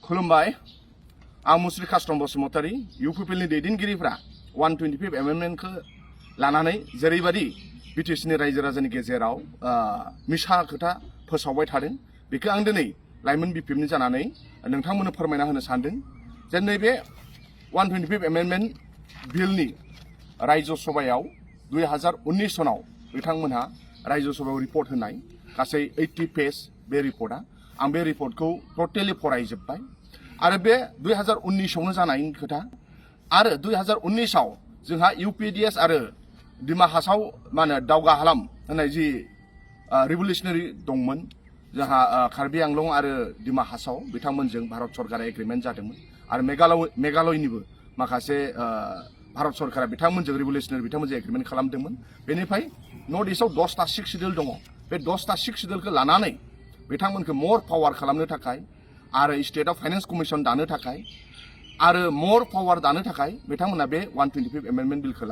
खुलुमबाय आं मुस्रि कास्टम बसुमतारी इउपिपिएलनि दैदेनगिरिफ्रा 125 एमेन्डमेन्टखौ लानानै जेरैबायदि बिटिसिनि रायजो राजानि गेजेराव मिसा खोथा फोसावबाय थादों बेखौ आं दिनै लाइमोन बिपिएफनि जानानै नोंथांमोननो फोरमायना होनो सानदों जे नैबे 125 एमेन्डमेन्ट बिलनि रायजो सभायाव 2019 सनाव बिथांमोनहा रायजो सभायाव रिपर्ट होनाय गासै 80 पेज बे रिपर्टआ आं बे रिपर्टखौ टटेलि फरायजोब्बाय आरो बे 2019 आवनो जानायनि खोथा आरो 2019 आव जोंहा यूपीडीएस आरो दिमा हासाव माने दावगा हालाम होननाय जि रिभल्यूशनारि दंमोन जोंहा कार्बी आंलं आरो दिमा हासाव बिथांमोनजों भारत सरकारा एग्रीमेन्ट जादोंमोन आरो मेघालयनिबो माखासे भारत सरकारा बिथांमोनजों रिभल्यूशनारि बिथांमोनजों एग्रीमेन्ट खालामदोंमोन बेनिफ्राय नर्थ इस्टआव 10टा सिक्स शिड्यूल दङ बे 10टा सिक्स शिड्यूलखौ लानानै बिथांमोनखौ मोर पावार खालामनो थाखाय आरो स्टेटआव फाइनेन्स कमिसन दानो थाखाय आरो मोर पावार दानो थाखाय बिथांमोना बे 125 एमेन्डमेन्ट बिलखौ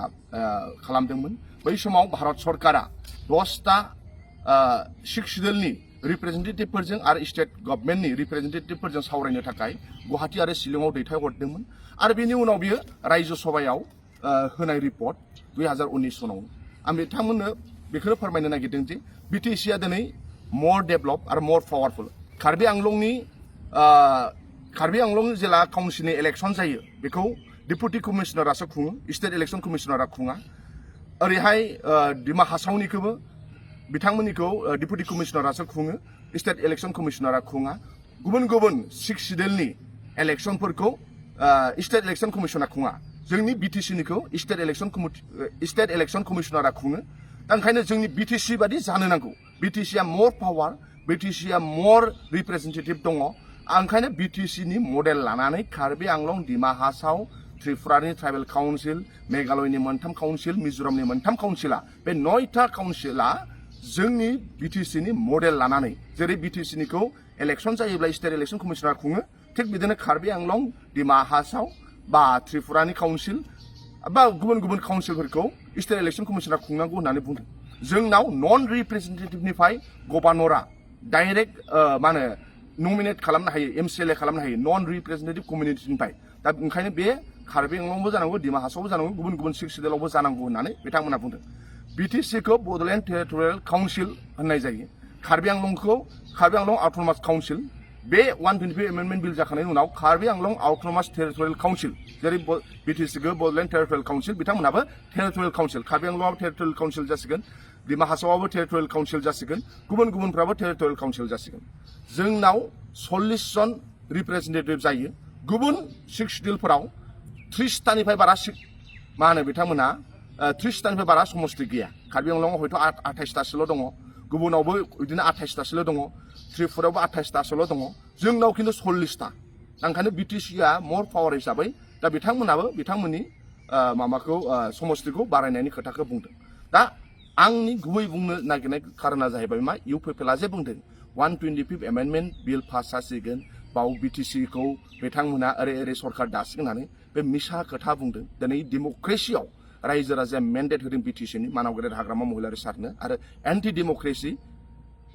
खालामदोंमोन बै समाव भारत सरकारा 10टा सिक्स शिड्यूलनि रिप्रेजेन्टेटिभफोरजों आरो स्टेट गभर्नमेन्टनि रिप्रेजेन्टेटिभफोरजों सावरायनो थाखाय गुवाहाटी आरो शिलंआव दैथायहरदोंमोन आरो बेनि उनाव बियो रायजो सभायाव होनाय रिपर्ट 2019 सनाव आं बिथांमोननो बेखौनो फोरमायनो नागिरदों जे बिटिसिआ दिनै मोर डेभलप आरो मोर पावारफुल कार्बी आंलं जिल्ला काउन्सिलनि इलेक्शन जायो बेखौ डेपुटि कमिशनारासो खुङो स्टेट इलेक्शन कमिशनारा खुङा ओरैहाय दिमा हासावनिखौबो बिथांमोननिखौ डेपुटि कमिशनारासो खुङो स्टेट इलेक्शन कमिशनारा खुङा गुबुन गुबुन सिक्स शिड्यूलनि इलेक्शनफोरखौ स्टेट इलेक्शन कमिशना खुङा जोंनि बिटिसिनिखौ स्टेट इलेक्शन कमिशनारा खुङो दा ओंखायनो जोंनि बिटिसि बादि जानो नांगौ बिटिसिआ मोर पावार बिटिसिआ मोर रिप्रेजेन्टेटिभ दङ ओंखायनो बिटिसिनि मडेल लानानै कार्बी आंलं दिमा हासाव त्रिपुरानि ट्राइबेल काउन्सिल मेघालयनि मोनथाम काउन्सिल मिजोरामनि मोनथाम काउन्सिला बे 9टा काउन्सिला जोंनि बिटिसिनि मडेल लानानै जेरै बिटिसिनिखौ इलेक्शन जायोब्ला स्टेट इलेक्शन कमिशनार खुङो थिग बिदिनो कार्बी आंलं दिमा हासाव बा त्रिपुरानि काउन्सिल बा गुबुन गुबुन काउन्सिलफोरखौ स्टेट इलेक्शन कमिशनार खुंनांगौ होननानै बुंदों जोंनाव नन रिप्रेजेन्टेटिभनिफ्राय गभर्नरा डाइरेक्ट मा होनो नमिनेट खालामनो हायो एमसिएलए खालामनो हायो नन रिप्रेजेन्टेटिभ कमिउनिटिनिफ्राय दा ओंखायनो बे कार्बी आंलंबो जानांगौ दिमा हासावबो जानांगौ गुबुन गुबुन सिक्स शिड्यूलावबो जानांगौ होननानै बिथांमोना बुंदों बिटिसिखौ बड'लेण्ड टेरिटरियेल काउन्सिल होननाय जायो कार्बी आंलं अट'नमास काउन्सिल बे 125 एमेन्डमेन्ट बिल जाखांनायनि उनाव Karbi Anglong autonomous territorial council जेरै बिटिसिखौ बड'लेण्ड टेरिटरियेल काउन्सिल बिथांमोनाबो टेरिटरियेल काउन्सिल कार्बी आंलंआबो टेरिटरियेल काउन्सिल जासिगोन दिमा हासावआबो टेरिटरियेल काउन्सिल जासिगोन गुबुन गुबुनफ्राबो टेरिटरियेल काउन्सिल जासिगोन जोंनाव 40 जन रिप्रेजेन्टेटिभ जायो गुबुन सिक्स शिड्यूलफोराव 30टानिफ्राय बारा मा होनो बिथांमोना 30टानिफ्राय बारा समस्ति गैया कार्बी आंलंआव हयथ' 28टासोल' दङ गुबुनावबो बिदिनो 28टासोल' दङ त्रिपुरायावबो 28टासोल' दङ जोंनाव खिन्थु 40टा ओंखायनो बिटिसिआ मोर पावार हिसाबै दा बिथांमोनाबो बिथांमोननि माबाखौ समस्तिखौ बारायनायनि खोथाखौ बुंदों दा आंनि गुबै बुंनो नागिरनाय खारना जाहैबाय मा इउपिपिएलआ जे बुंदों 125 एमेन्डमेन्ट बिल पास जासिगोन बाव बिटिसिखौ बिथांमोना ओरै सरकार दासिगोन होननानै बे मिसा खोथा बुंदों दिनै डेम'क्रेसियाव रायजो राजाया मेन्डेट होदों बिटिसिनि मानाव गेदेर हाग्रामा महिलारि सारनो आरो एन्टि डेम'क्रेसि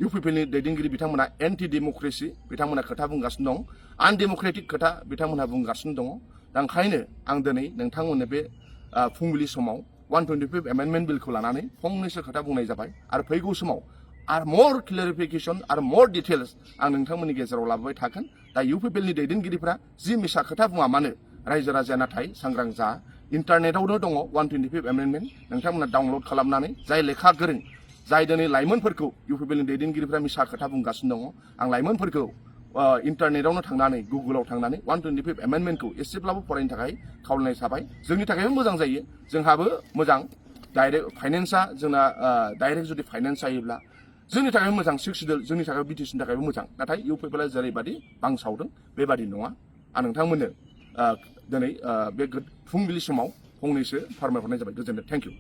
इउपिपिएलनि दैदेनगिरि बिथांमोना एन्टि डेम'क्रेसि बिथांमोना खोथा बुंगासिनो दं आनडेम'क्रेटिक खोथा बिथांमोनहा बुंगासिनो दङ दा ओंखायनो आं दिनै नोंथांमोननो बे फुंबिलि समाव 125 एमेन्डमेन्ट बिलखौ लानानै फंनैसो खोथा बुंनाय जाबाय आरो फैगौ समाव आरो मोर क्लेरिफिकेसन आरो मोर डिटेल्स आं नोंथांमोननि गेजेराव लाबोबाय थागोन दा इउपिपिएलनि दैदेनगिरिफ्रा जि मिसा खोथा बुङा मानो रायजो राजाया नाथाय सांग्रां जा इन्टारनेटआवनो दङ 125 एमेन्डमेन्ट नोंथांमोना डाउनलड खालामनानै जाय लेखा गोरों जाय दिनै लाइमोनफोरखौ इउपिपिएलनि दैदेनगिरिफ्रा मिसा खोथा बुंगासिनो दङ आं लाइमोनफोरखौ इन्टारनेटआवनो थांनानै गुगोलाव थांनानै 125 एमेन्डमेन्टखौ एसेब्लाबो फरायनो थाखाय खावलायनाय थाबाय जोंनि थाखायबो मोजां जायो जोंहाबो मोजां डाइरेक्ट फाइनेन्सआ जोंना डाइरेक्ट जुदि फाइनेन्स जायोब्ला जोंनि थाखायबो मोजां सिक्स शिड्यूल जोंनि थाखाय बिटिसिनि थाखायबो मोजां नाथाय इउपिपिएलआ जेरैबादि बांसावदों बेबादि नङा आं नोंथांमोननो दिनै बे फुंबिलि समाव फंनैसो फोरमायहरनाय जाबाय गोजोन्थों थेंक इउ